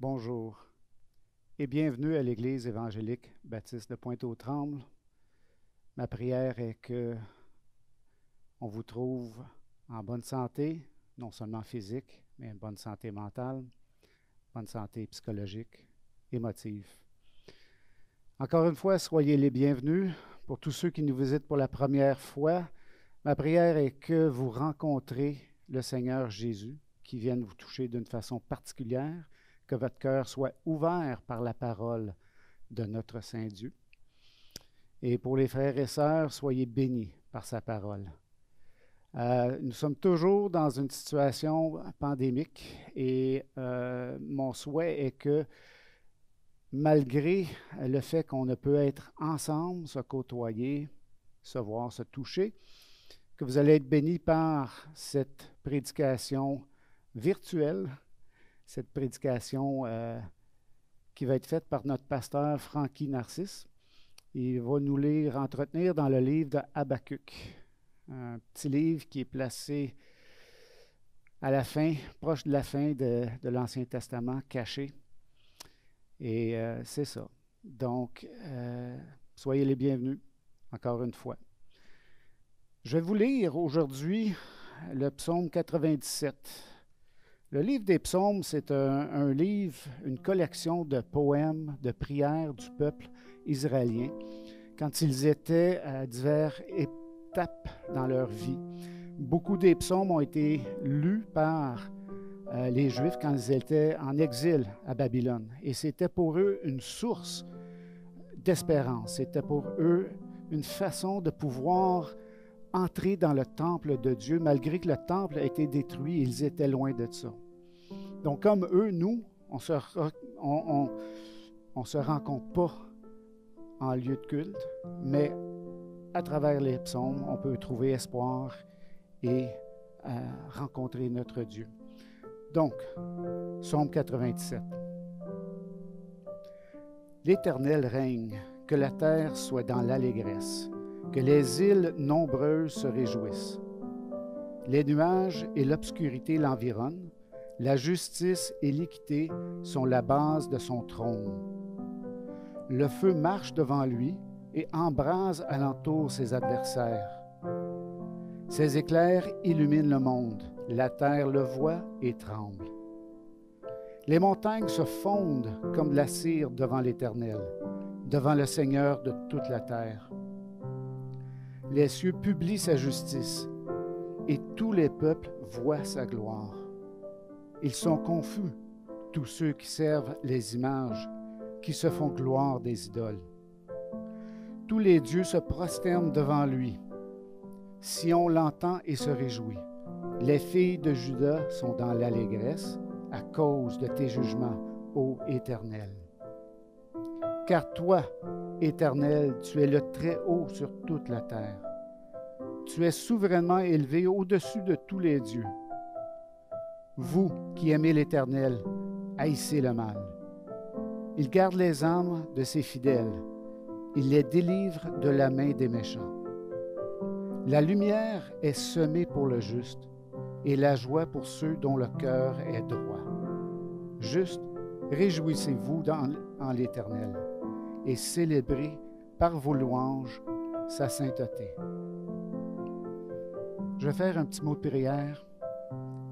Bonjour et bienvenue à l'Église évangélique baptiste de Pointe-aux-Trembles. Ma prière est que on vous trouve en bonne santé, non seulement physique, mais en bonne santé mentale, bonne santé psychologique, émotive. Encore une fois, soyez les bienvenus. Pour tous ceux qui nous visitent pour la première fois, ma prière est que vous rencontrez le Seigneur Jésus, qui vienne vous toucher d'une façon particulière, que votre cœur soit ouvert par la parole de notre Saint Dieu. Et pour les frères et sœurs, soyez bénis par sa parole. Nous sommes toujours dans une situation pandémique et mon souhait est que malgré le fait qu'on ne peut être ensemble, se côtoyer, se voir, se toucher, que vous allez être bénis par cette prédication virtuelle, cette prédication qui va être faite par notre pasteur Francky Narcisse. Il va nous lire, entretenir dans le livre de Habakkuk, un petit livre qui est placé à la fin, proche de la fin de l'Ancien Testament, caché. Et c'est ça. Donc, soyez les bienvenus, encore une fois. Je vais vous lire aujourd'hui le psaume 97. Le livre des psaumes, c'est un livre, une collection de poèmes, de prières du peuple israélien quand ils étaient à diverses étapes dans leur vie. Beaucoup des psaumes ont été lus par les Juifs quand ils étaient en exil à Babylone. Et c'était pour eux une source d'espérance. C'était pour eux une façon de pouvoir entrer dans le temple de Dieu, malgré que le temple a été détruit, ils étaient loin de ça. Donc, comme eux, nous, on se rencontre pas en lieu de culte, mais à travers les psaumes, on peut trouver espoir et rencontrer notre Dieu. Donc, psaume 97. L'Éternel règne, que la terre soit dans l'allégresse, que les îles nombreuses se réjouissent. Les nuages et l'obscurité l'environnent, la justice et l'équité sont la base de son trône. Le feu marche devant lui et embrase alentour ses adversaires. Ses éclairs illuminent le monde, la terre le voit et tremble. Les montagnes se fondent comme de la cire devant l'Éternel, devant le Seigneur de toute la terre. Les cieux publient sa justice, et tous les peuples voient sa gloire. Ils sont confus, tous ceux qui servent les images, qui se font gloire des idoles. Tous les dieux se prosternent devant lui. Sion l'entend et se réjouit. Les filles de Juda sont dans l'allégresse à cause de tes jugements, ô Éternel. Car toi, Éternel, tu es le Très-Haut sur toute la terre. Tu es souverainement élevé au-dessus de tous les dieux. Vous qui aimez l'Éternel, haïssez le mal. Il garde les âmes de ses fidèles. Il les délivre de la main des méchants. La lumière est semée pour le juste et la joie pour ceux dont le cœur est droit. Juste, réjouissez-vous en l'Éternel et célébrez par vos louanges sa sainteté. Je vais faire un petit mot de prière.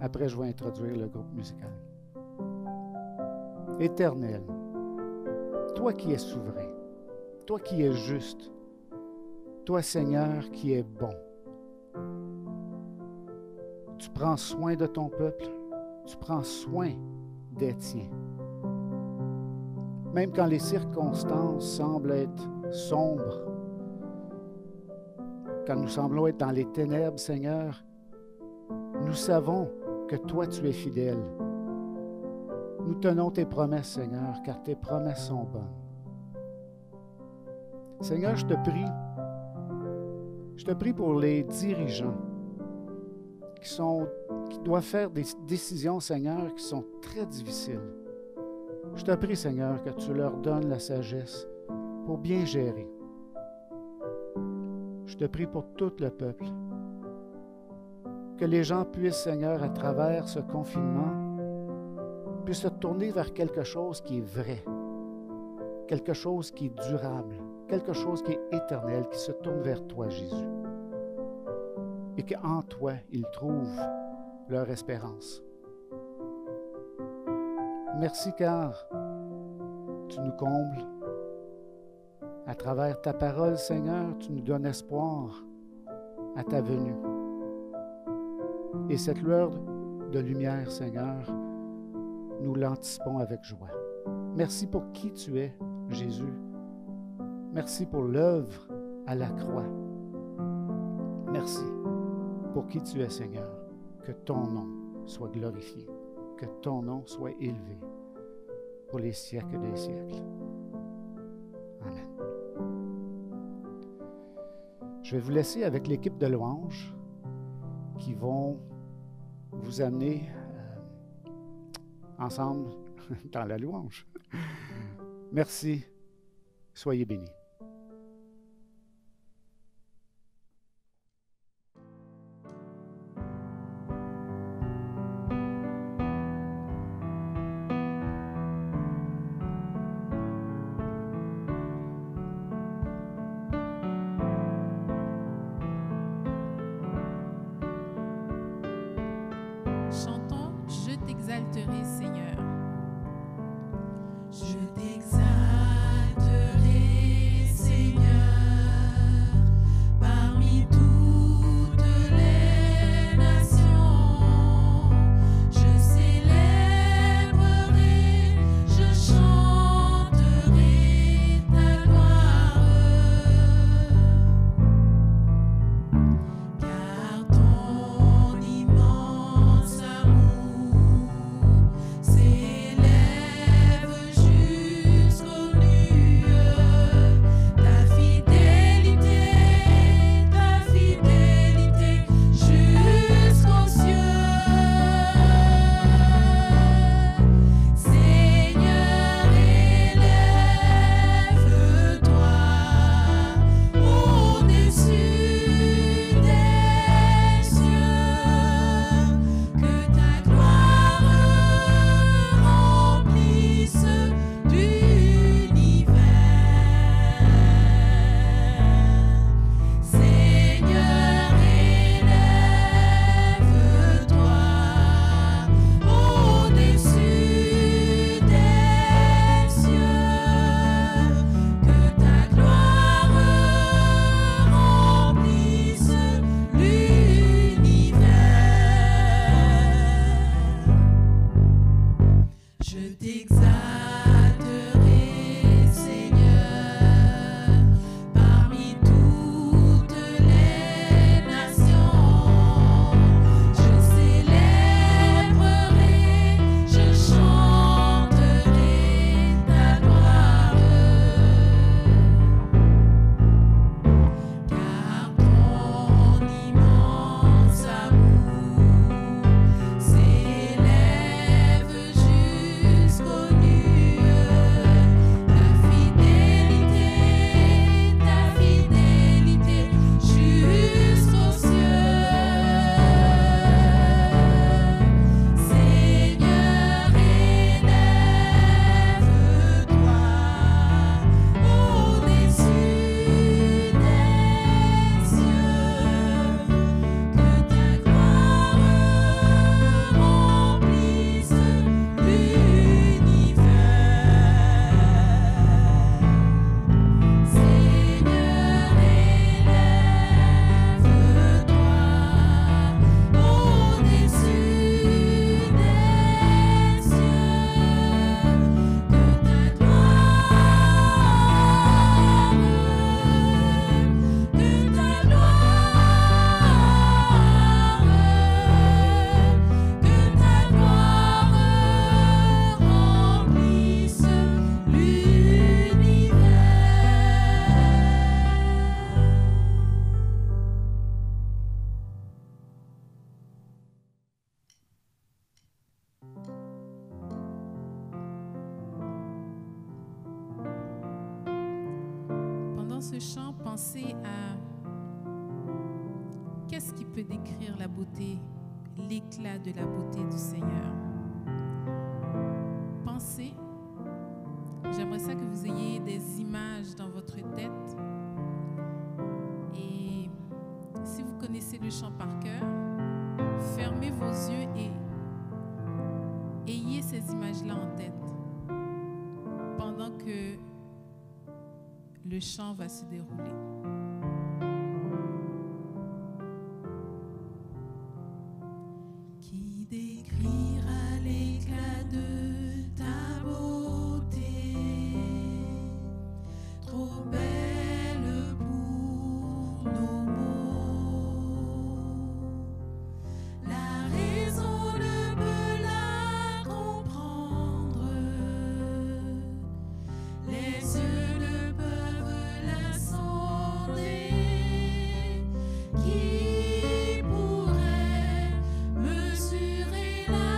Après, je vais introduire le groupe musical. Éternel, toi qui es souverain, toi qui es juste, toi Seigneur qui es bon. Tu prends soin de ton peuple, tu prends soin des tiens. Même quand les circonstances semblent être sombres, quand nous semblons être dans les ténèbres, Seigneur, nous savons que toi tu es fidèle. Nous tenons tes promesses, Seigneur, car tes promesses sont bonnes. Seigneur, je te prie pour les dirigeants qui doivent faire des décisions, Seigneur, qui sont très difficiles. Je te prie, Seigneur, que tu leur donnes la sagesse pour bien gérer. Je te prie pour tout le peuple. Que les gens puissent, Seigneur, à travers ce confinement, puisse se tourner vers quelque chose qui est vrai, quelque chose qui est durable, quelque chose qui est éternel, qui se tourne vers toi, Jésus. Et qu'en toi, ils trouvent leur espérance. Merci car tu nous combles. À travers ta parole, Seigneur, tu nous donnes espoir à ta venue. Et cette lueur de lumière, Seigneur, nous l'anticipons avec joie. Merci pour qui tu es, Jésus. Merci pour l'œuvre à la croix. Merci pour qui tu es, Seigneur. Que ton nom soit glorifié, que ton nom soit élevé pour les siècles des siècles. Amen. Je vais vous laisser avec l'équipe de louanges qui vont vous amener ensemble dans la louange. Merci. Soyez bénis. Chantons, je t'exalterai, Seigneur. Je t'exalterai, Seigneur, parmi toutes les nations. Je célébrerai, je chanterai ta gloire, car ton immense amour s'élève jusqu'aux nuées. Ta fidélité jusqu'aux cieux. Seigneur, élève-toi au-dessus des cieux, que ta gloire remplisse l'univers. Seigneur, élève-toi au-dessus des cieux, que ta gloire remplisse l'univers. Je t'exalterai, Seigneur, parmi toutes les nations. Je célébrerai, je chanterai ta gloire, car ton immense amour s'élève jusqu'aux nuées. Ta fidélité jusqu'aux cieux. Seigneur, élève-toi au-dessus des cieux, que ta gloire remplisse l'univers. Seigneur, élève-toi au-dessus des cieux, que ta gloire remplisse l'univers. Pendant ce chant, pensez à qu'est-ce qui peut décrire la beauté, l'éclat de la beauté du Seigneur. j'aimerais ça que vous ayez des images dans votre tête. Et si vous connaissez le chant par cœur, fermez vos yeux et ayez ces images-là en tête pendant que le chant va se dérouler. Qui décrira l'éclat de ta beauté, trop belle pour nos mots. La raison ne peut la comprendre, les yeux ne peuvent la sonder. Qui pourrait mesurer la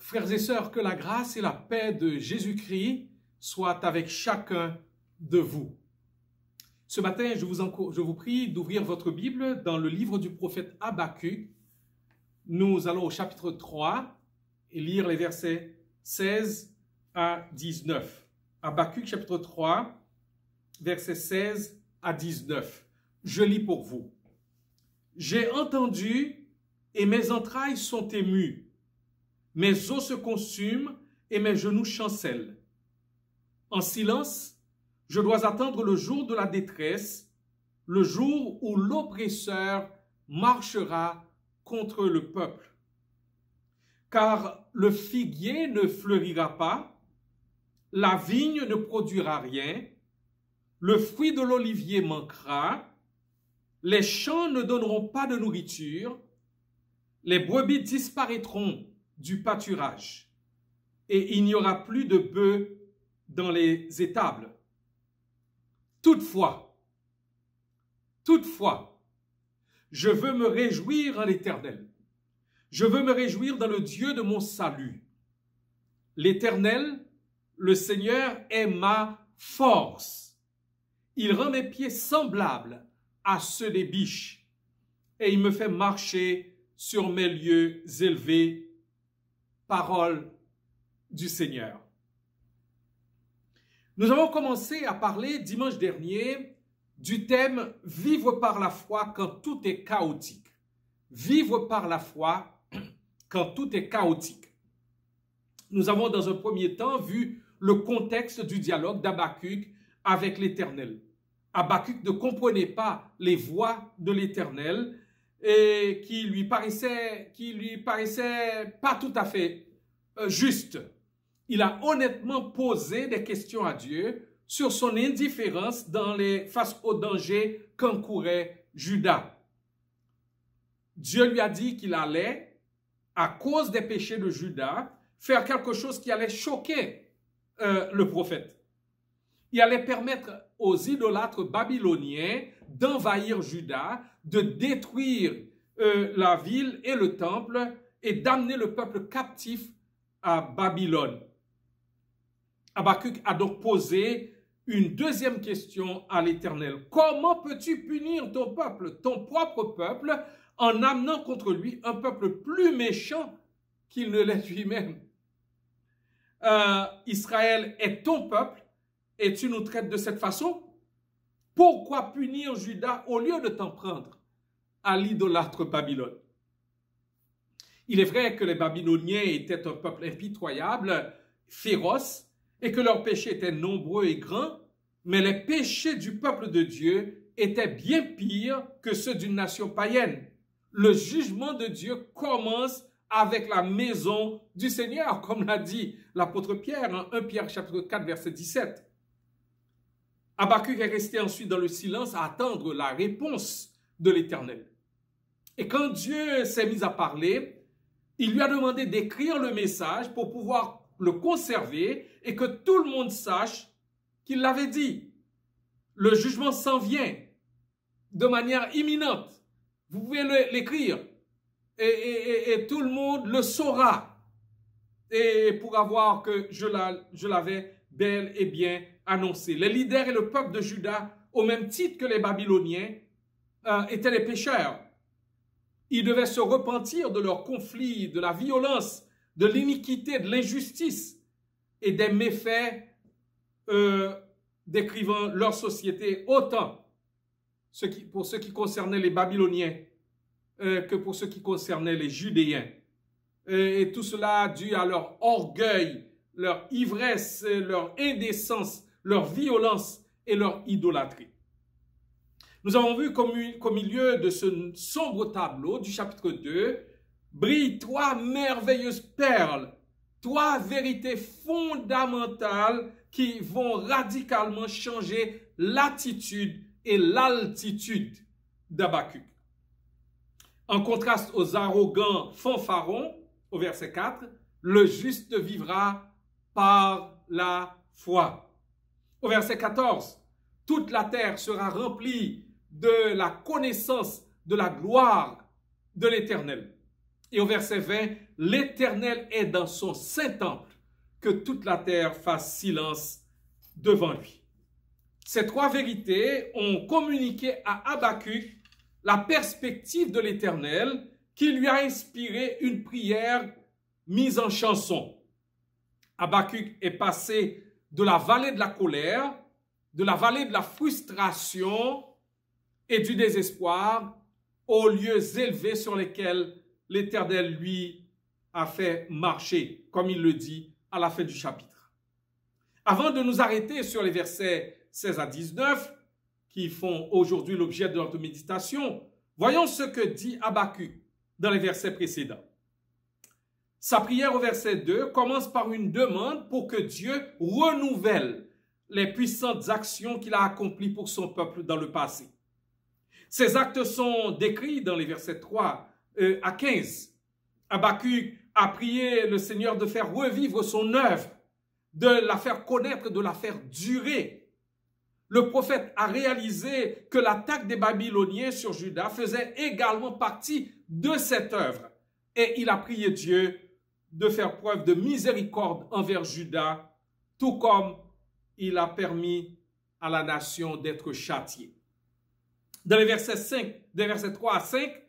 Frères et sœurs, que la grâce et la paix de Jésus-Christ soient avec chacun de vous. Ce matin, je vous prie d'ouvrir votre Bible dans le livre du prophète Habacuc. Nous allons au chapitre 3 et lire les versets 16 à 19. Habacuc chapitre 3, versets 16 à 19. Je lis pour vous. J'ai entendu et mes entrailles sont émues. Mes os se consument et mes genoux chancellent. En silence, je dois attendre le jour de la détresse, le jour où l'oppresseur marchera contre le peuple. Car le figuier ne fleurira pas, la vigne ne produira rien, le fruit de l'olivier manquera, les champs ne donneront pas de nourriture, les brebis disparaîtront du pâturage, et il n'y aura plus de bœufs dans les étables. Toutefois, je veux me réjouir en l'Éternel. Je veux me réjouir dans le Dieu de mon salut. L'Éternel, le Seigneur, est ma force. Il rend mes pieds semblables à ceux des biches, et il me fait marcher sur mes lieux élevés. Parole du Seigneur. Nous avons commencé à parler dimanche dernier du thème « Vivre par la foi quand tout est chaotique ». Vivre par la foi quand tout est chaotique. Nous avons dans un premier temps vu le contexte du dialogue d'Habacuc avec l'Éternel. Habacuc ne comprenait pas les voies de l'Éternel et qui lui paraissait pas tout à fait juste. Il a honnêtement posé des questions à Dieu sur son indifférence face au danger qu'encourait Juda. Dieu lui a dit qu'il allait, à cause des péchés de Juda, faire quelque chose qui allait choquer le prophète. Il allait permettre aux idolâtres babyloniens d'envahir Juda, de détruire la ville et le temple et d'amener le peuple captif à Babylone. Habacuc a donc posé une deuxième question à l'Éternel. Comment peux-tu punir ton peuple, ton propre peuple, en amenant contre lui un peuple plus méchant qu'il ne l'est lui-même? Israël est ton peuple et tu nous traites de cette façon? Pourquoi punir Juda au lieu de t'en prendre à l'idolâtre Babylone? Il est vrai que les Babyloniens étaient un peuple impitoyable, féroce, et que leurs péchés étaient nombreux et grands, mais les péchés du peuple de Dieu étaient bien pires que ceux d'une nation païenne. Le jugement de Dieu commence avec la maison du Seigneur, comme l'a dit l'apôtre Pierre en 1 Pierre chapitre 4, verset 17. Habacuc est resté ensuite dans le silence à attendre la réponse de l'Éternel. Et quand Dieu s'est mis à parler, il lui a demandé d'écrire le message pour pouvoir le conserver et que tout le monde sache qu'il l'avait dit. Le jugement s'en vient de manière imminente. Vous pouvez l'écrire et tout le monde le saura. Et pour avoir que je l'avais bel et bien annoncé. Les leaders et le peuple de Juda, au même titre que les Babyloniens, étaient les pécheurs. Ils devaient se repentir de leurs conflits, de la violence, de l'iniquité, de l'injustice et des méfaits décrivant leur société, autant pour ce qui concernait les Babyloniens que pour ce qui concernait les Judéens. Et tout cela dû à leur orgueil, leur ivresse, leur indécence, leur violence et leur idolâtrie. Nous avons vu qu'au milieu de ce sombre tableau du chapitre 2, brille toi merveilleuse perle, toi vérité fondamentale qui vont radicalement changer l'attitude et l'altitude d'Habacuc. En contraste aux arrogants fanfarons, au verset 4, le juste vivra par la foi. Au verset 14, toute la terre sera remplie de la connaissance de la gloire de l'Éternel. Et au verset 20, l'Éternel est dans son saint temple, que toute la terre fasse silence devant lui. Ces trois vérités ont communiqué à Habacuc la perspective de l'Éternel qui lui a inspiré une prière mise en chanson. Habacuc est passé de la vallée de la colère, de la vallée de la frustration et du désespoir aux lieux élevés sur lesquels l'Éternel lui a fait marcher, comme il le dit à la fin du chapitre. Avant de nous arrêter sur les versets 16 à 19, qui font aujourd'hui l'objet de notre méditation, voyons ce que dit Habacuc dans les versets précédents. Sa prière au verset 2 commence par une demande pour que Dieu renouvelle les puissantes actions qu'il a accomplies pour son peuple dans le passé. Ces actes sont décrits dans les versets 3 à 15. Habacuc a prié le Seigneur de faire revivre son œuvre, de la faire connaître, de la faire durer. Le prophète a réalisé que l'attaque des Babyloniens sur Juda faisait également partie de cette œuvre. Et il a prié Dieu de faire preuve de miséricorde envers Juda, tout comme il a permis à la nation d'être châtiée. Dans les versets 3 à 5,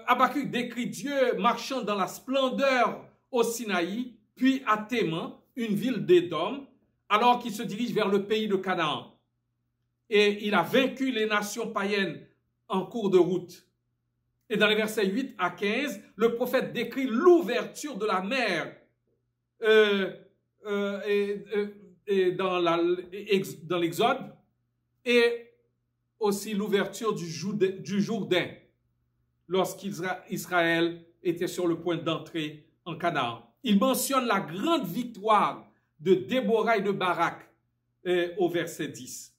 Habacuc décrit Dieu marchant dans la splendeur au Sinaï, puis à Théman, une ville d'Édom, alors qu'il se dirige vers le pays de Canaan. Et il a vaincu les nations païennes en cours de route. Et dans les versets 8 à 15, le prophète décrit l'ouverture de la mer dans l'Exode et aussi l'ouverture du Jourdain lorsqu'Israël était sur le point d'entrer en Canaan. Il mentionne la grande victoire de Déborah et de Barak au verset 10.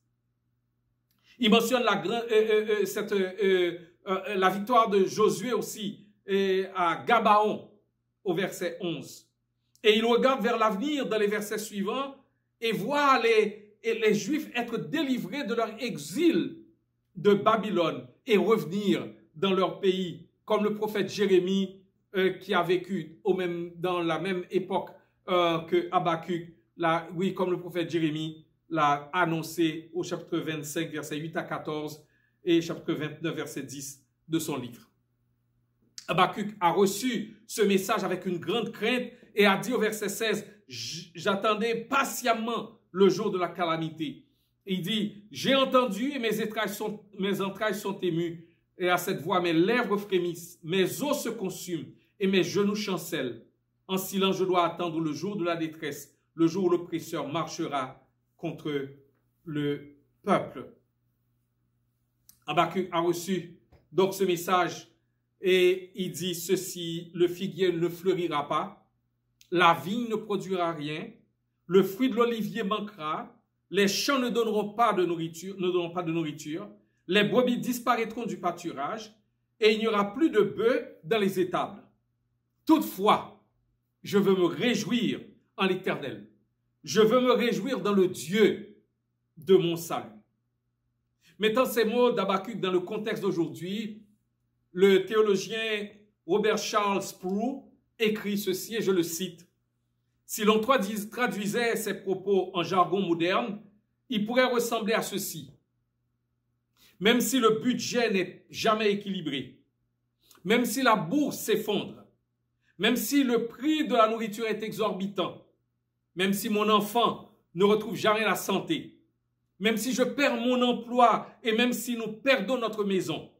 Il mentionne la victoire de Josué aussi à Gabaon au verset 11. Et il regarde vers l'avenir dans les versets suivants et voit les Juifs être délivrés de leur exil de Babylone et revenir dans leur pays, comme le prophète Jérémie qui a vécu dans la même époque que Habacuc, comme le prophète Jérémie l'a annoncé au chapitre 25, versets 8 à 14 et chapitre 29, verset 10 de son livre. Habacuc a reçu ce message avec une grande crainte et a dit au verset 16, « J'attendais patiemment le jour de la calamité. » Il dit, « J'ai entendu et mes entrailles sont émues. Et à cette voix, mes lèvres frémissent, mes os se consument et mes genoux chancellent. En silence, je dois attendre le jour de la détresse, le jour où l'oppresseur marchera contre le peuple. » Habacuc a reçu donc ce message et il dit ceci, « Le figuier ne fleurira pas, la vigne ne produira rien, le fruit de l'olivier manquera, les champs ne donneront pas de nourriture, les brebis disparaîtront du pâturage et il n'y aura plus de bœufs dans les étables. Toutefois, je veux me réjouir en l'Éternel. Je veux me réjouir dans le Dieu de mon salut. » Mettant ces mots d'Habacuc dans le contexte d'aujourd'hui, le théologien Robert Charles Sproul écrit ceci, et je le cite, « Si l'on traduisait ces propos en jargon moderne, il pourrait ressembler à ceci. Même si le budget n'est jamais équilibré, même si la bourse s'effondre, même si le prix de la nourriture est exorbitant, même si mon enfant ne retrouve jamais la santé, même si je perds mon emploi et même si nous perdons notre maison,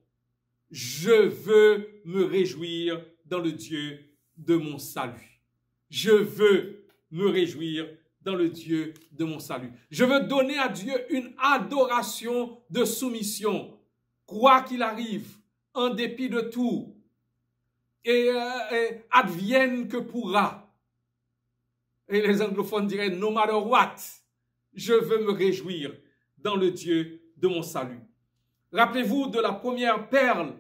je veux me réjouir dans le Dieu de mon salut. Je veux me réjouir dans le Dieu de mon salut. Je veux donner à Dieu une adoration de soumission, quoi qu'il arrive, en dépit de tout, et advienne que pourra. Et les anglophones diraient no matter what, je veux me réjouir dans le Dieu de mon salut. Rappelez-vous de la première perle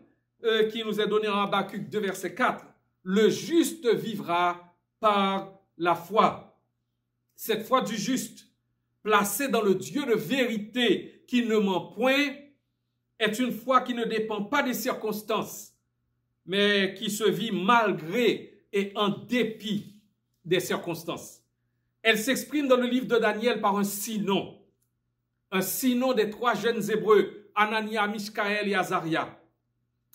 qui nous est donnée en Habacuc 2, verset 4. Le juste vivra par la foi. Cette foi du juste, placée dans le Dieu de vérité qui ne ment point, est une foi qui ne dépend pas des circonstances, mais qui se vit malgré et en dépit des circonstances. Elle s'exprime dans le livre de Daniel par un sinon des 3 jeunes Hébreux, Anania, Mishkaël et Azaria,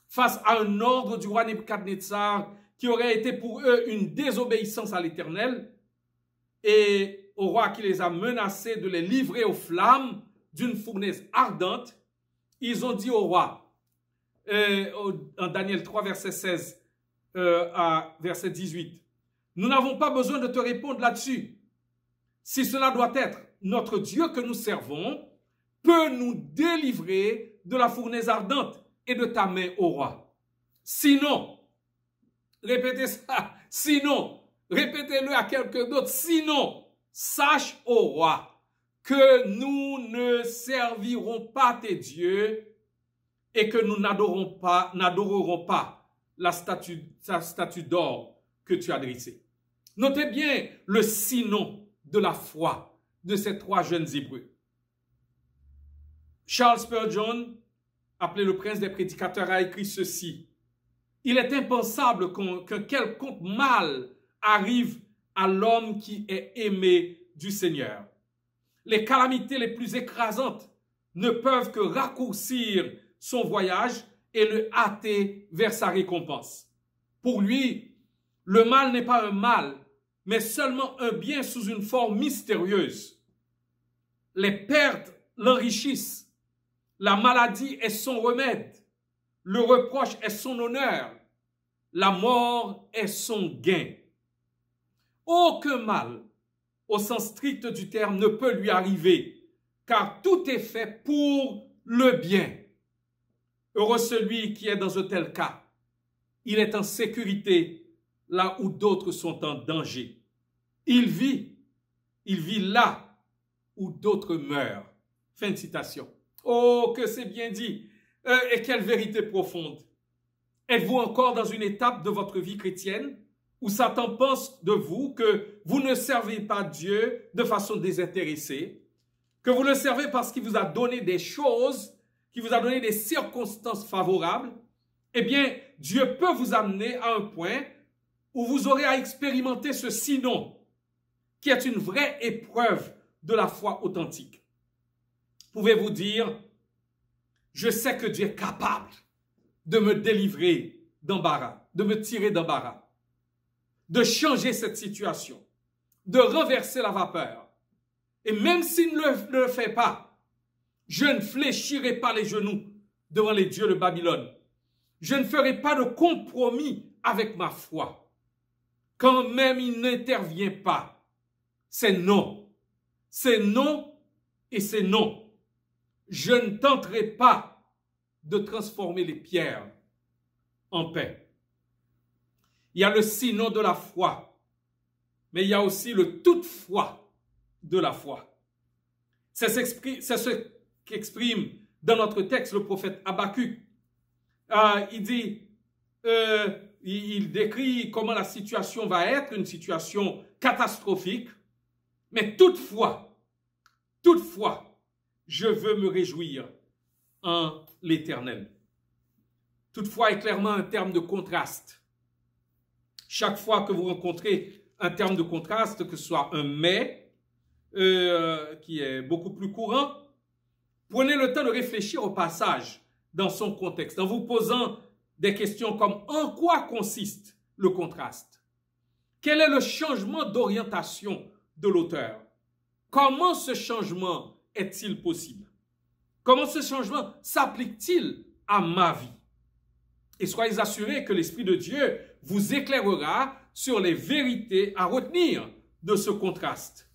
face à un ordre du roi Nebuchadnezzar qui aurait été pour eux une désobéissance à l'Éternel, et au roi qui les a menacés de les livrer aux flammes d'une fournaise ardente. Ils ont dit au roi, en Daniel 3, verset 16 à verset 18, « Nous n'avons pas besoin de te répondre là-dessus. Si cela doit être, notre Dieu que nous servons peut nous délivrer de la fournaise ardente et de ta main, ô roi. Sinon, répétez ça, sinon, répétez-le à quelqu'un d'autre, sinon, sache, ô roi, que nous ne servirons pas tes dieux et que nous n'adorerons pas la statue d'or que tu as dressée. » Notez bien le sinon de la foi de ces 3 jeunes Hébreux. Charles Spurgeon, appelé le prince des prédicateurs, a écrit ceci. « Il est impensable qu'un quelconque mal arrive à l'homme qui est aimé du Seigneur. Les calamités les plus écrasantes ne peuvent que raccourcir son voyage et le hâter vers sa récompense. Pour lui, le mal n'est pas un mal, mais seulement un bien sous une forme mystérieuse. Les pertes l'enrichissent. La maladie est son remède. Le reproche est son honneur. La mort est son gain. Aucun mal, au sens strict du terme, ne peut lui arriver, car tout est fait pour le bien. Heureux celui qui est dans un tel cas. Il est en sécurité là où d'autres sont en danger. Il vit là où d'autres meurent. Fin de citation. Oh, que c'est bien dit! Et quelle vérité profonde! Êtes-vous encore dans une étape de votre vie chrétienne où Satan pense de vous que vous ne servez pas Dieu de façon désintéressée, que vous le servez parce qu'il vous a donné des choses, qu'il vous a donné des circonstances favorables? Eh bien, Dieu peut vous amener à un point où vous aurez à expérimenter ce sinon, qui est une vraie épreuve de la foi authentique. Pouvez-vous dire, je sais que Dieu est capable de me délivrer d'embarras, de me tirer d'embarras, de changer cette situation, de renverser la vapeur. Et même s'il ne le fait pas, je ne fléchirai pas les genoux devant les dieux de Babylone. Je ne ferai pas de compromis avec ma foi. Quand même il n'intervient pas, c'est non. C'est non et c'est non. Je ne tenterai pas de transformer les pierres en pain. Il y a le sinon de la foi, mais il y a aussi le toutefois de la foi. C'est ce qu'exprime dans notre texte le prophète Habakkuk. Il décrit comment la situation va être, une situation catastrophique, mais toutefois, je veux me réjouir en l'Éternel. Toutefois est clairement un terme de contraste. Chaque fois que vous rencontrez un terme de contraste, que ce soit un mais, qui est beaucoup plus courant, prenez le temps de réfléchir au passage dans son contexte, en vous posant des questions comme en quoi consiste le contraste? Quel est le changement d'orientation de l'auteur? Comment ce changement est-il possible? Comment ce changement s'applique-t-il à ma vie? Et soyez assurés que l'Esprit de Dieu vous éclairera sur les vérités à retenir de ce contraste.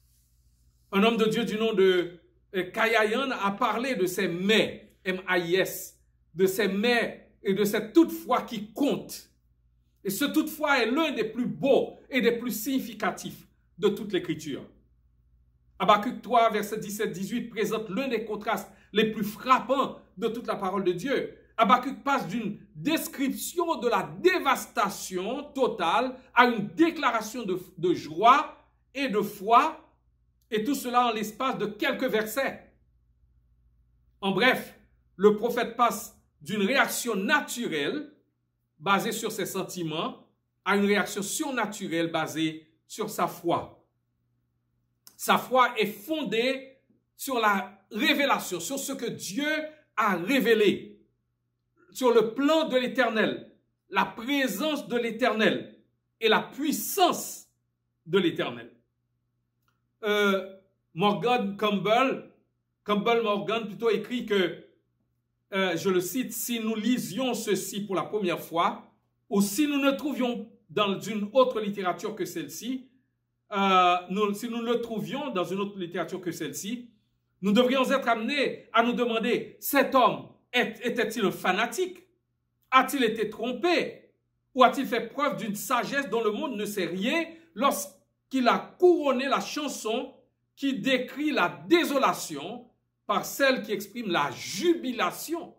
Un homme de Dieu du nom de Kayayan a parlé de ces mais, M-A-I-S, de ces mais et de cette toutefois qui compte. Et ce toutefois est l'un des plus beaux et des plus significatifs de toute l'Écriture. Habakkuk 3, verset 17-18 présente l'un des contrastes les plus frappants de toute la parole de Dieu. Habakkuk passe d'une description de la dévastation totale à une déclaration de joie et de foi, et tout cela en l'espace de quelques versets. En bref, le prophète passe d'une réaction naturelle basée sur ses sentiments à une réaction surnaturelle basée sur sa foi. Sa foi est fondée sur la révélation, sur ce que Dieu a révélé, sur le plan de l'Éternel, la présence de l'Éternel et la puissance de l'Éternel. Campbell Morgan plutôt écrit que, je le cite, si nous lisions ceci pour la première fois, ou si nous ne trouvions dans une autre littérature que celle-ci, si nous le trouvions dans une autre littérature que celle-ci, nous devrions être amenés à nous demander, cet homme était-il un fanatique? A-t-il été trompé? Ou a-t-il fait preuve d'une sagesse dont le monde ne sait rien lorsqu'il a couronné la chanson qui décrit la désolation par celle qui exprime la jubilation?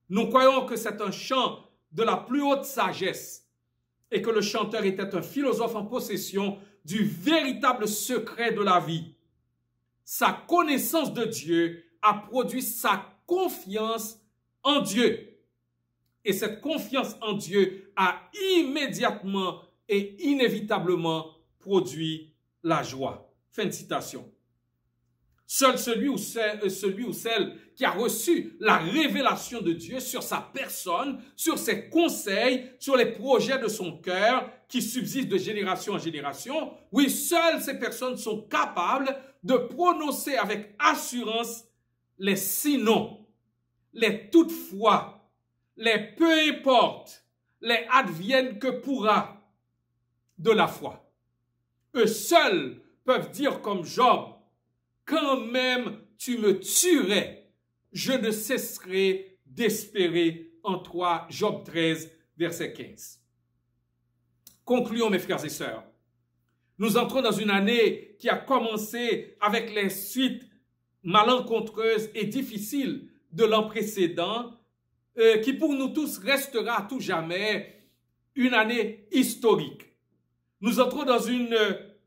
Nous croyons que c'est un chant de la plus haute sagesse et que le chanteur était un philosophe en possession du véritable secret de la vie. Sa connaissance de Dieu a produit sa confiance en Dieu. Et cette confiance en Dieu a immédiatement et inévitablement produit la joie. Fin de citation. Seul celui ou celle qui a reçu la révélation de Dieu sur sa personne, sur ses conseils, sur les projets de son cœur qui subsistent de génération en génération, oui, seules ces personnes sont capables de prononcer avec assurance les sinon, les toutefois, les peu importe, les advienne que pourra de la foi. Eux seuls peuvent dire comme Job, quand même tu me tuerais, je ne cesserai d'espérer en toi. Job 13, verset 15. Concluons, mes frères et sœurs. Nous entrons dans une année qui a commencé avec les suites malencontreuses et difficiles de l'an précédent, qui pour nous tous restera à tout jamais une année historique. Nous entrons dans une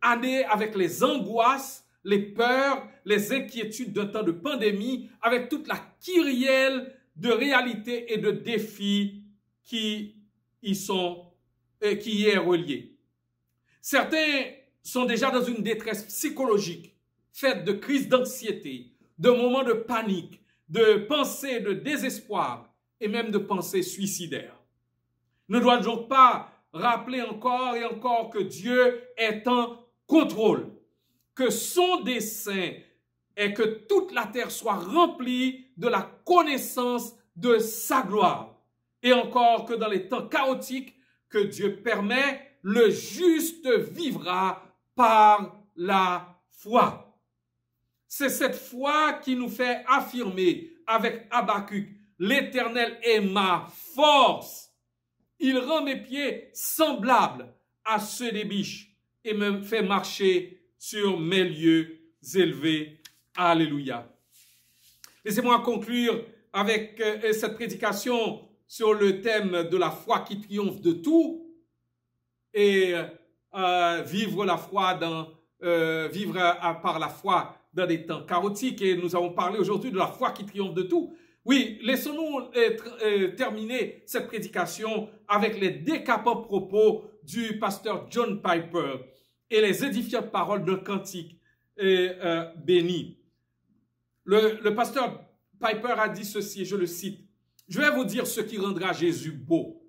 année avec les angoisses, les peurs, les inquiétudes d'un temps de pandémie, avec toute la kyrielle de réalités et de défis qui y est reliée. Certains sont déjà dans une détresse psychologique, faite de crises d'anxiété, de moments de panique, de pensées de désespoir et même de pensées suicidaires. Ne doit-on pas rappeler encore et encore que Dieu est en contrôle, que son dessein est que toute la terre soit remplie de la connaissance de sa gloire, et encore que dans les temps chaotiques que Dieu permet, le juste vivra par la foi. C'est cette foi qui nous fait affirmer avec Habakkuk, l'Éternel est ma force. Il rend mes pieds semblables à ceux des biches et me fait marcher sur mes lieux élevés. Alléluia. Laissez-moi conclure avec cette prédication sur le thème de la foi qui triomphe de tout et vivre la foi par la foi dans des temps chaotiques. Et nous avons parlé aujourd'hui de la foi qui triomphe de tout. Oui, laissons-nous terminer cette prédication avec les décapants propos du pasteur John Piper et les édifiantes paroles d'un cantique béni. Le pasteur Piper a dit ceci, et je le cite, « Je vais vous dire ce qui rendra Jésus beau.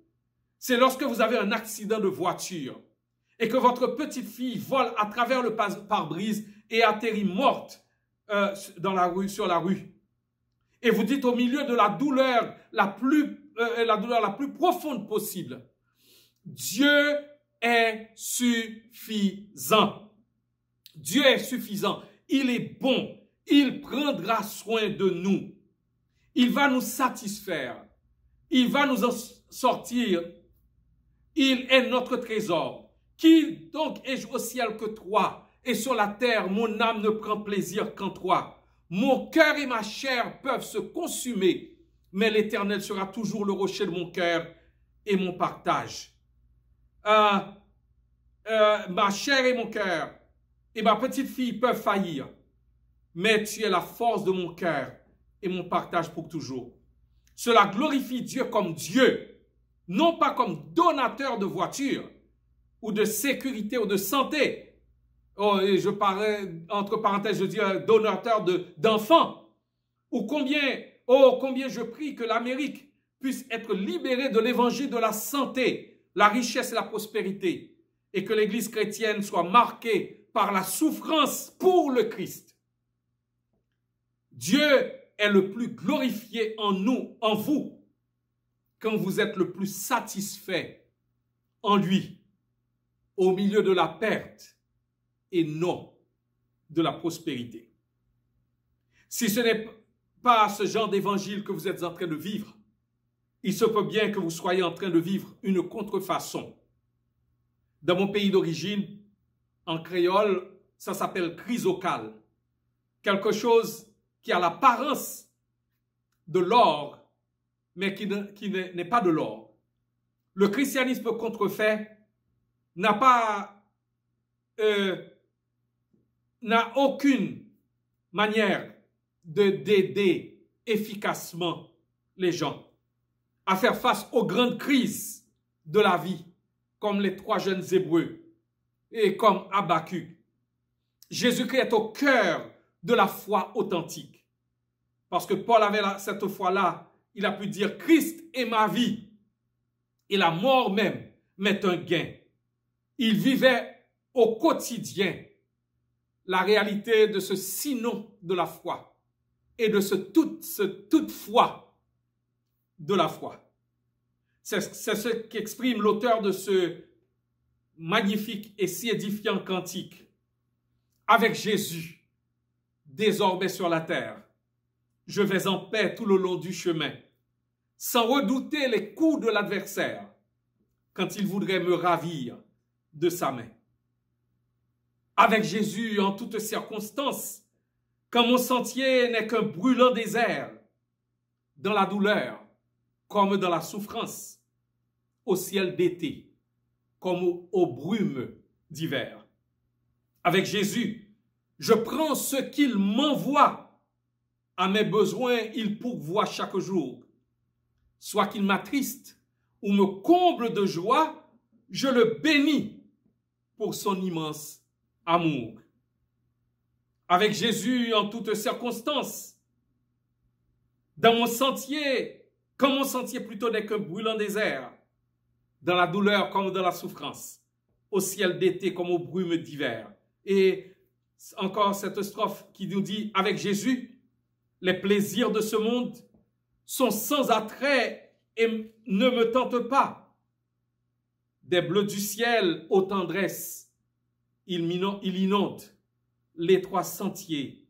C'est lorsque vous avez un accident de voiture et que votre petite fille vole à travers le pare-brise et atterrit morte sur la rue. Et vous dites au milieu de la douleur la plus profonde possible, Dieu est suffisant. Dieu est suffisant. Il est bon. Il prendra soin de nous. Il va nous satisfaire. Il va nous en sortir. Il est notre trésor. Qui donc ai-je au ciel que toi? Et sur la terre, mon âme ne prend plaisir qu'en toi. Mon cœur et ma chair peuvent se consumer, mais l'Éternel sera toujours le rocher de mon cœur et mon partage. Ma chair et mon cœur et ma petite fille peuvent faillir, mais tu es la force de mon cœur et mon partage pour toujours. Cela glorifie Dieu comme Dieu, non pas comme donateur de voitures, ou de sécurité, ou de santé. Oh, et je parlais, entre parenthèses, je dis donateur d'enfants. Ou combien je prie que l'Amérique puisse être libérée de l'évangile de la santé, la richesse et la prospérité, et que l'Église chrétienne soit marquée par la souffrance pour le Christ. Dieu est le plus glorifié en nous, en vous, quand vous êtes le plus satisfait en lui, au milieu de la perte et non de la prospérité. Si ce n'est pas ce genre d'évangile que vous êtes en train de vivre, il se peut bien que vous soyez en train de vivre une contrefaçon. Dans mon pays d'origine, en créole, ça s'appelle chrysocale. Quelque chose qui a l'apparence de l'or, mais qui n'est pas de l'or. Le christianisme contrefait n'a aucune manière d'aider efficacement les gens à faire face aux grandes crises de la vie, comme les 3 jeunes Hébreux et comme Habakkuk. Jésus-Christ est au cœur de la foi authentique. Parce que Paul avait cette foi-là, il a pu dire « Christ est ma vie et la mort même m'est un gain ». Il vivait au quotidien la réalité de ce sinon de la foi et de ce toute foi de la foi. C'est ce qu'exprime l'auteur de ce magnifique et si édifiant cantique. Avec Jésus, désormais sur la terre, je vais en paix tout le long du chemin, sans redouter les coups de l'adversaire quand il voudrait me ravir de sa main. Avec Jésus en toutes circonstances, quand mon sentier n'est qu'un brûlant désert, dans la douleur comme dans la souffrance, au ciel d'été comme aux brumes d'hiver. Avec Jésus, je prends ce qu'il m'envoie. À mes besoins, il pourvoit chaque jour. Soit qu'il m'attriste ou me comble de joie, je le bénis pour son immense amour. Avec Jésus en toutes circonstances, dans mon sentier, quand mon sentier plutôt n'est qu'un brûlant désert, dans la douleur comme dans la souffrance, au ciel d'été comme aux brumes d'hiver. Et encore cette strophe qui nous dit, avec Jésus, les plaisirs de ce monde sont sans attrait et ne me tentent pas. Des bleus du ciel aux tendresses, il inonde l'étroit sentier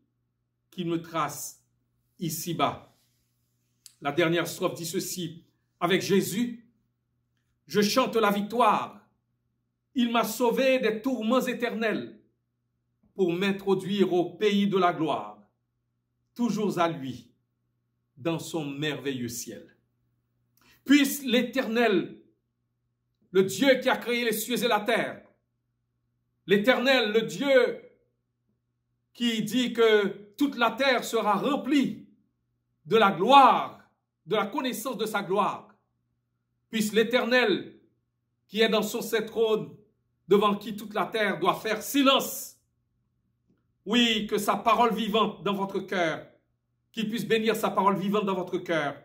qu'il me trace ici-bas. La dernière strophe dit ceci, avec Jésus, je chante la victoire. Il m'a sauvé des tourments éternels pour m'introduire au pays de la gloire. Toujours à lui, dans son merveilleux ciel. Puisse l'Éternel, le Dieu qui a créé les cieux et la terre, l'Éternel, le Dieu qui dit que toute la terre sera remplie de la gloire, de la connaissance de sa gloire, puisse l'Éternel, qui est dans son trône, devant qui toute la terre doit faire silence, oui, que sa parole vivante dans votre cœur, qu'il puisse bénir sa parole vivante dans votre cœur,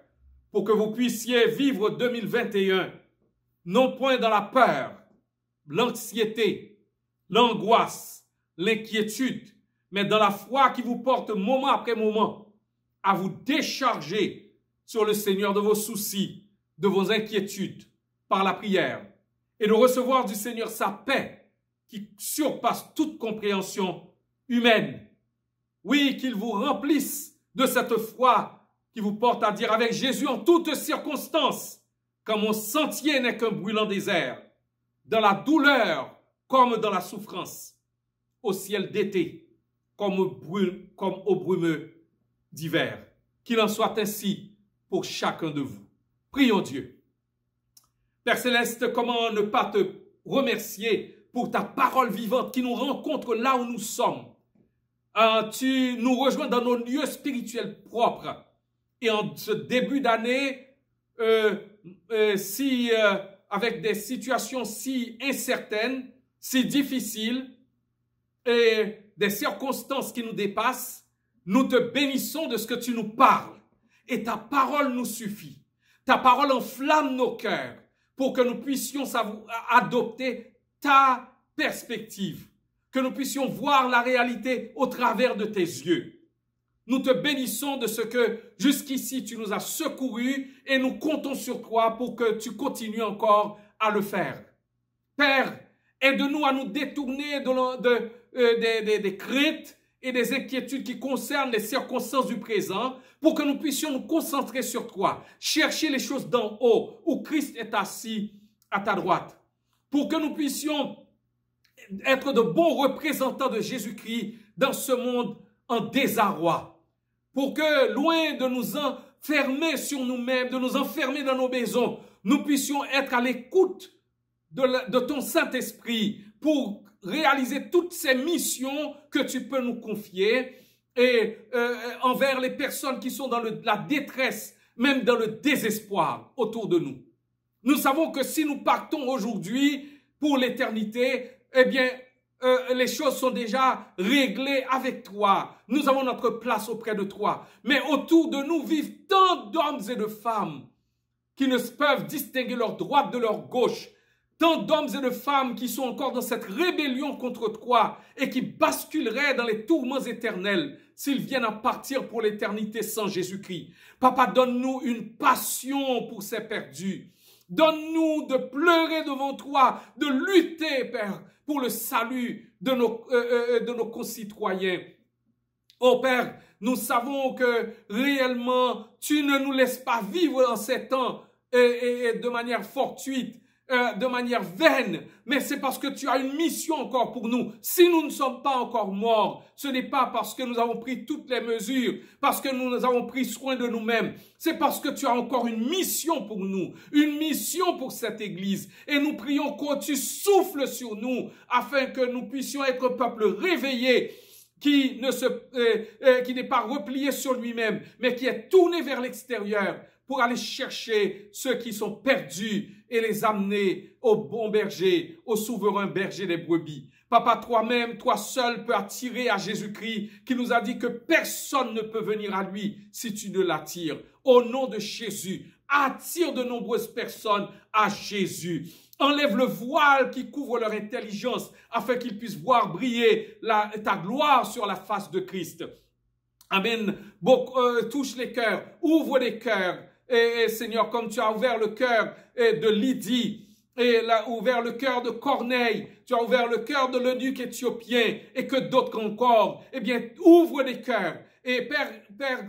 pour que vous puissiez vivre 2021, non point dans la peur, l'anxiété, l'angoisse, l'inquiétude, mais dans la foi qui vous porte moment après moment à vous décharger sur le Seigneur de vos soucis, de vos inquiétudes, par la prière, et de recevoir du Seigneur sa paix qui surpasse toute compréhension humaine. Oui, qu'il vous remplisse de cette foi qui vous porte à dire avec Jésus en toutes circonstances, quand mon sentier n'est qu'un brûlant désert, dans la douleur comme dans la souffrance, au ciel d'été comme au brumeux d'hiver. Qu'il en soit ainsi pour chacun de vous. Prions Dieu. Père Céleste, comment ne pas te remercier pour ta parole vivante qui nous rencontre là où nous sommes. Tu nous rejoins dans nos lieux spirituels propres. Et en ce début d'année, avec des situations si incertaines, si difficiles et des circonstances qui nous dépassent, nous te bénissons de ce que tu nous parles. Et ta parole nous suffit. Ta parole enflamme nos cœurs pour que nous puissions adopter ta perspective, que nous puissions voir la réalité au travers de tes yeux. Nous te bénissons de ce que jusqu'ici tu nous as secourus et nous comptons sur toi pour que tu continues encore à le faire. Père, aide-nous à nous détourner des craintes et des inquiétudes qui concernent les circonstances du présent pour que nous puissions nous concentrer sur toi, chercher les choses d'en haut où Christ est assis à ta droite, pour que nous puissions être de bons représentants de Jésus-Christ dans ce monde en désarroi. Pour que, loin de nous enfermer sur nous-mêmes, de nous enfermer dans nos maisons, nous puissions être à l'écoute de ton Saint-Esprit pour réaliser toutes ces missions que tu peux nous confier et envers les personnes qui sont dans la détresse, même dans le désespoir autour de nous. Nous savons que si nous partons aujourd'hui pour l'éternité, eh bien, les choses sont déjà réglées avec toi. Nous avons notre place auprès de toi. Mais autour de nous vivent tant d'hommes et de femmes qui ne peuvent distinguer leur droite de leur gauche. Tant d'hommes et de femmes qui sont encore dans cette rébellion contre toi et qui basculeraient dans les tourments éternels s'ils viennent à partir pour l'éternité sans Jésus-Christ. Papa, donne-nous une passion pour ces perdus. Donne-nous de pleurer devant toi, de lutter, Père, pour le salut de nos concitoyens. Oh Père, nous savons que réellement, tu ne nous laisses pas vivre en ces temps et de manière fortuite, de manière vaine, mais c'est parce que tu as une mission encore pour nous. Si nous ne sommes pas encore morts, ce n'est pas parce que nous avons pris toutes les mesures, parce que nous avons pris soin de nous-mêmes. C'est parce que tu as encore une mission pour nous, une mission pour cette Église. Et nous prions que tu souffles sur nous afin que nous puissions être un peuple réveillé, qui n'est pas replié sur lui-même, mais qui est tourné vers l'extérieur pour aller chercher ceux qui sont perdus et les amener au bon berger, au souverain berger des brebis. Papa, toi-même, toi seul peux attirer à Jésus-Christ qui nous a dit que personne ne peut venir à lui si tu ne l'attires. Au nom de Jésus, attire de nombreuses personnes à Jésus. Enlève le voile qui couvre leur intelligence afin qu'ils puissent voir briller ta gloire sur la face de Christ. Amen. Touche les cœurs, ouvre les cœurs. Et Seigneur, comme tu as ouvert le cœur de Lydie, et ouvert le cœur de Corneille, tu as ouvert le cœur de l'eunuque éthiopien, et que d'autres encore, eh bien, ouvre les cœurs. Et Père,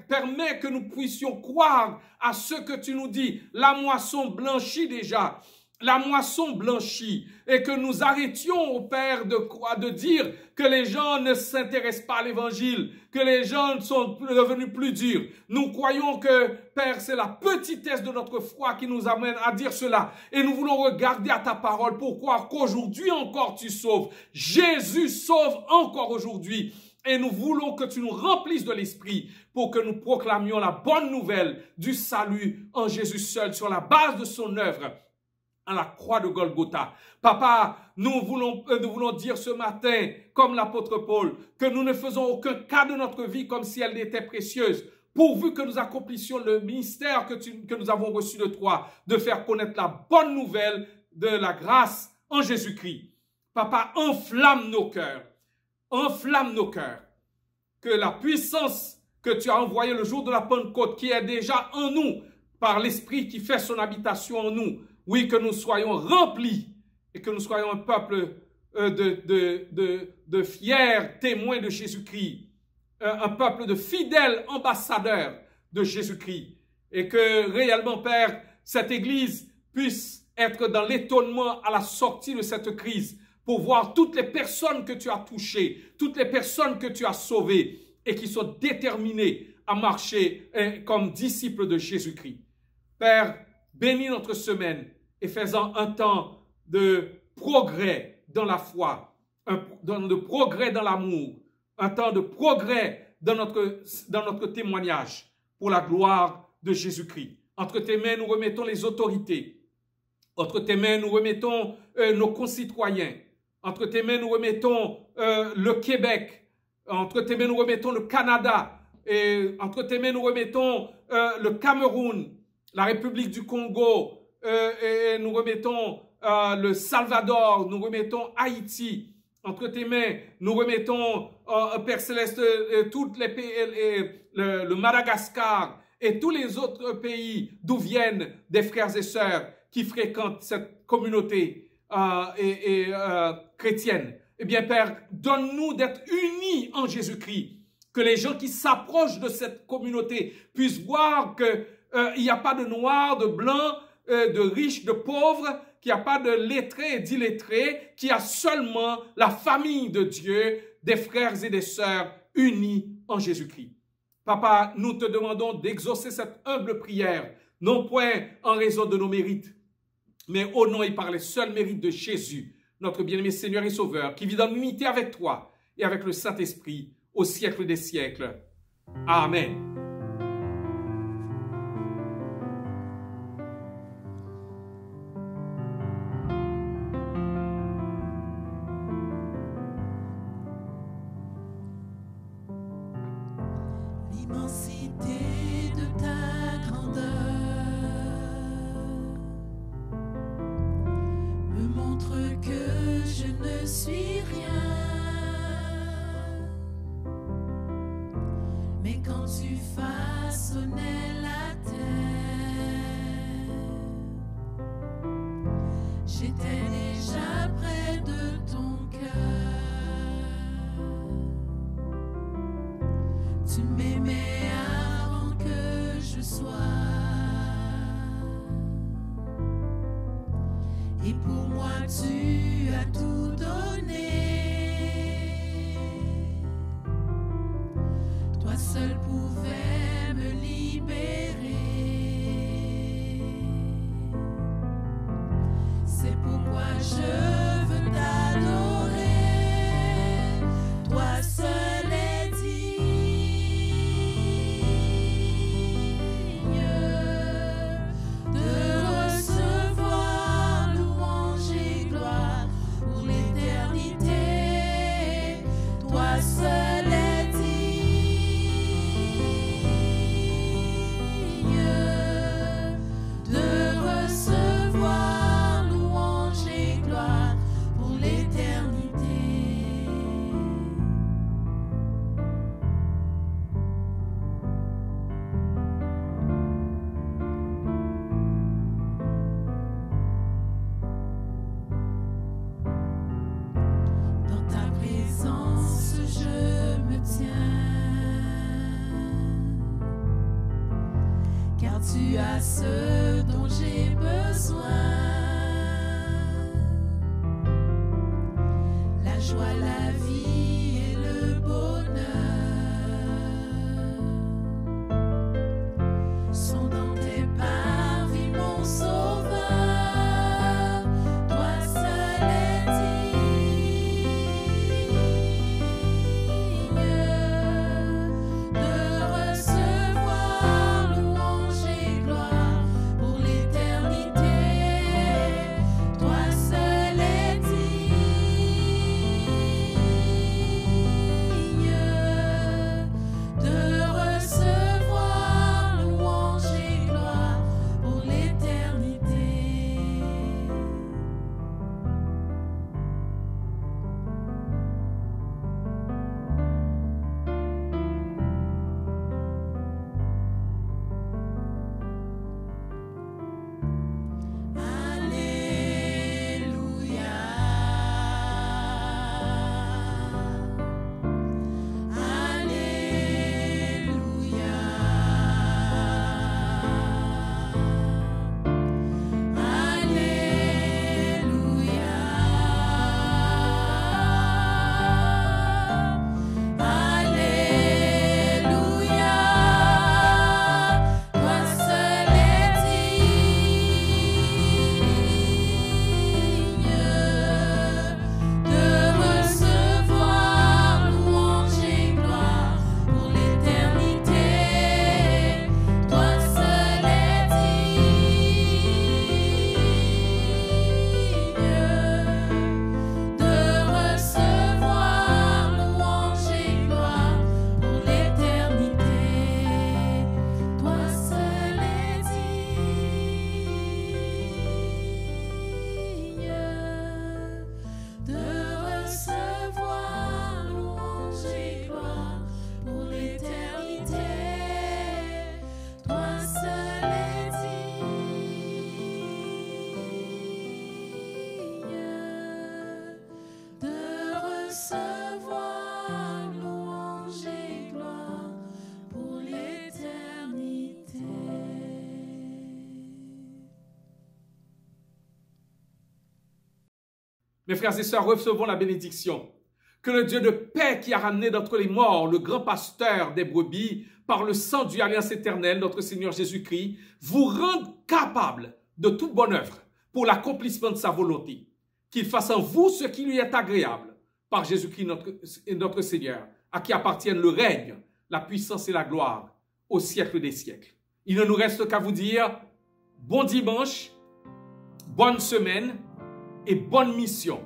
permets que nous puissions croire à ce que tu nous dis. La moisson blanchit déjà. La moisson blanchit et que nous arrêtions au Père de dire que les gens ne s'intéressent pas à l'évangile, que les gens sont devenus plus durs. Nous croyons que, Père, c'est la petitesse de notre foi qui nous amène à dire cela. Et nous voulons regarder à ta parole pour croire qu'aujourd'hui encore tu sauves. Jésus sauve encore aujourd'hui. Et nous voulons que tu nous remplisses de l'Esprit pour que nous proclamions la bonne nouvelle du salut en Jésus seul sur la base de son œuvre à la croix de Golgotha. Papa, nous voulons dire ce matin, comme l'apôtre Paul, que nous ne faisons aucun cas de notre vie comme si elle était précieuse, pourvu que nous accomplissions le ministère que nous avons reçu de toi, de faire connaître la bonne nouvelle de la grâce en Jésus-Christ. Papa, enflamme nos cœurs. Enflamme nos cœurs. Que la puissance que tu as envoyée le jour de la Pentecôte, qui est déjà en nous, par l'Esprit qui fait son habitation en nous, oui, que nous soyons remplis et que nous soyons un peuple de fiers témoins de Jésus-Christ, un peuple de fidèles ambassadeurs de Jésus-Christ. Et que réellement, Père, cette Église puisse être dans l'étonnement à la sortie de cette crise pour voir toutes les personnes que tu as touchées, toutes les personnes que tu as sauvées et qui sont déterminées à marcher comme disciples de Jésus-Christ. Père, bénis notre semaine et fais-en un temps de progrès dans la foi, un temps de progrès dans l'amour, un temps de progrès dans notre témoignage pour la gloire de Jésus-Christ. Entre tes mains, nous remettons les autorités. Entre tes mains, nous remettons nos concitoyens. Entre tes mains, nous remettons le Québec. Entre tes mains, nous remettons le Canada. Et entre tes mains, nous remettons le Cameroun, la République du Congo. Et nous remettons le Salvador. Nous remettons Haïti. Entre tes mains, nous remettons, Père Céleste, toutes les pays, le Madagascar et tous les autres pays d'où viennent des frères et sœurs qui fréquentent cette communauté chrétienne. Eh bien, Père, donne-nous d'être unis en Jésus-Christ. Que les gens qui s'approchent de cette communauté puissent voir qu'il n'y a pas de noirs, de blancs, de riches, de pauvres, qu'il n'y a pas de lettrés et d'illettrés, qu'il y a seulement la famille de Dieu, des frères et des sœurs unis en Jésus-Christ. Papa, nous te demandons d'exaucer cette humble prière, non point en raison de nos mérites, mais au nom et par les seuls mérites de Jésus, notre bien-aimé Seigneur et Sauveur, qui vit dans l'unité avec toi et avec le Saint-Esprit au siècle des siècles. Amen. L'immensité de ta grandeur me montre que je ne suis rien. Mais quand tu façonnais la terre, j'étais déjà près de ton cœur. Tu m'aimais avant que je sois, et pour moi tu as tout donné. Toi seul pouvais me libérer. C'est pourquoi je veux t'adorer. Toi seul est tu as ce dont j'ai besoin. La joie, la vie et le bonheur sont dans tes parvis, mon sauveur. Toi seul es digne de recevoir louange et gloire pour l'éternité. Toi seul es digne de recevoir louange Mes frères et sœurs, recevons la bénédiction. Que le Dieu de paix qui a ramené d'entre les morts le grand pasteur des brebis par le sang du alliance éternelle, notre Seigneur Jésus-Christ, vous rende capable de toute bonne œuvre pour l'accomplissement de sa volonté. Qu'il fasse en vous ce qui lui est agréable par Jésus-Christ notre Seigneur, à qui appartiennent le règne, la puissance et la gloire au siècle des siècles. Il ne nous reste qu'à vous dire bon dimanche, bonne semaine et bonne mission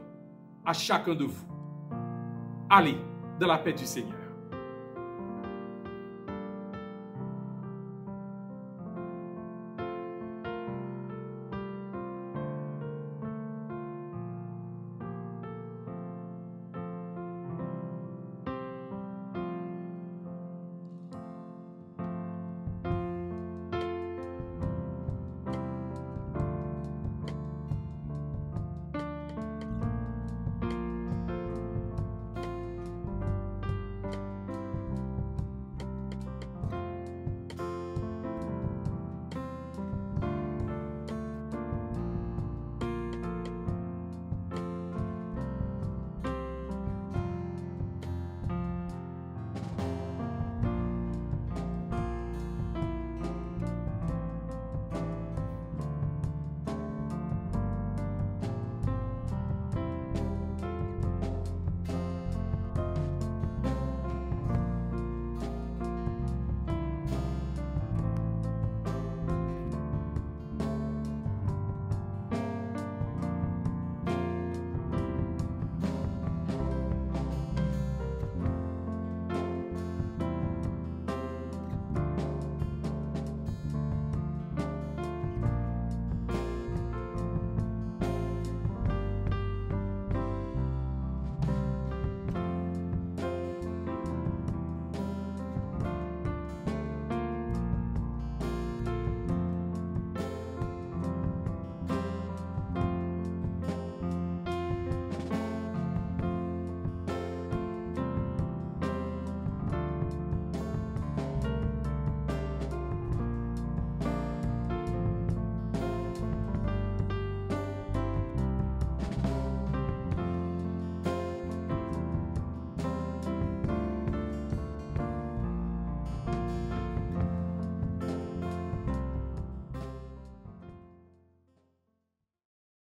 à chacun de vous. Allez, dans la paix du Seigneur.